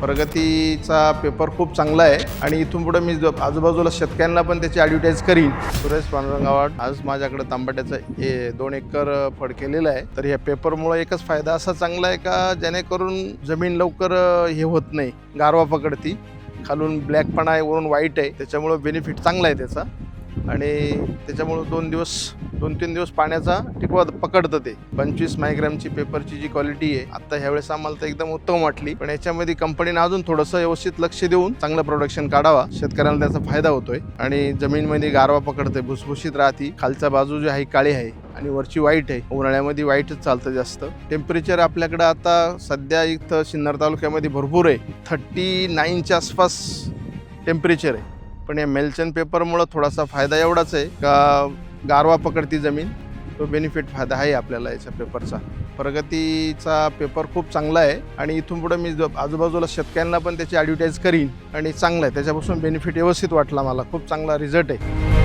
प्रगतीचा पेपर खूप चांगला आहे आणि इथून पुढे मी आजूबाजूला शेतकऱ्यांना पण त्याची ॲडव्हर्टाईज करीन. सुरेश पांडुरंग आव्हाड, आज माझ्याकडे तांबट्याचं 2 एकर फळ केलेलं आहे. तर या पेपरमुळे एकच फायदा असा चांगला आहे का जेणेकरून जमीन लवकर हे होत नाही, गारवा पकडती, खालून ब्लॅकपणा आहे, वरून व्हाईट आहे, त्याच्यामुळे बेनिफिट चांगला आहे त्याचा. आणि त्याच्यामुळे 2-3 दिवस पाण्याचा टिकवा पकडतं ते. 25 मायग्रामची पेपरची जी क्वालिटी आहे आता ह्यावेळेस आम्हाला तर एकदम उत्तम वाटली. पण याच्यामध्ये कंपनीने अजून थोडंसं व्यवस्थित लक्ष देऊन चांगलं प्रोडक्शन काढावा, शेतकऱ्यांना त्याचा फायदा होतोय. आणि जमीनमध्ये गारवा पकडते, भुसभुशीत राहती, खालचा बाजू जी आहे काळी आहे आणि वरची व्हाईट आहे. उन्हाळ्यामध्ये व्हाईटच चालतं जास्त. टेम्परेचर आपल्याकडे आता सध्या इथं सिन्नर तालुक्यामध्ये भरपूर आहे, 39च्या आसपास टेम्परेचर आहे. पण या मेल्चन पेपरमुळं थोडासा फायदा एवढाच आहे का गारवा पकडती जमीन, तो बेनिफिट फायदा आहे आपल्याला याच्या पेपरचा. प्रगतीचा पेपर खूप चांगला आहे आणि इथून पुढे मी आजूबाजूला शेतकऱ्यांना पण त्याची ॲडव्हर्टाईज करीन आणि चांगलं आहे, त्याच्यापासून बेनिफिट व्यवस्थित वाटला मला, खूप चांगला रिझल्ट आहे.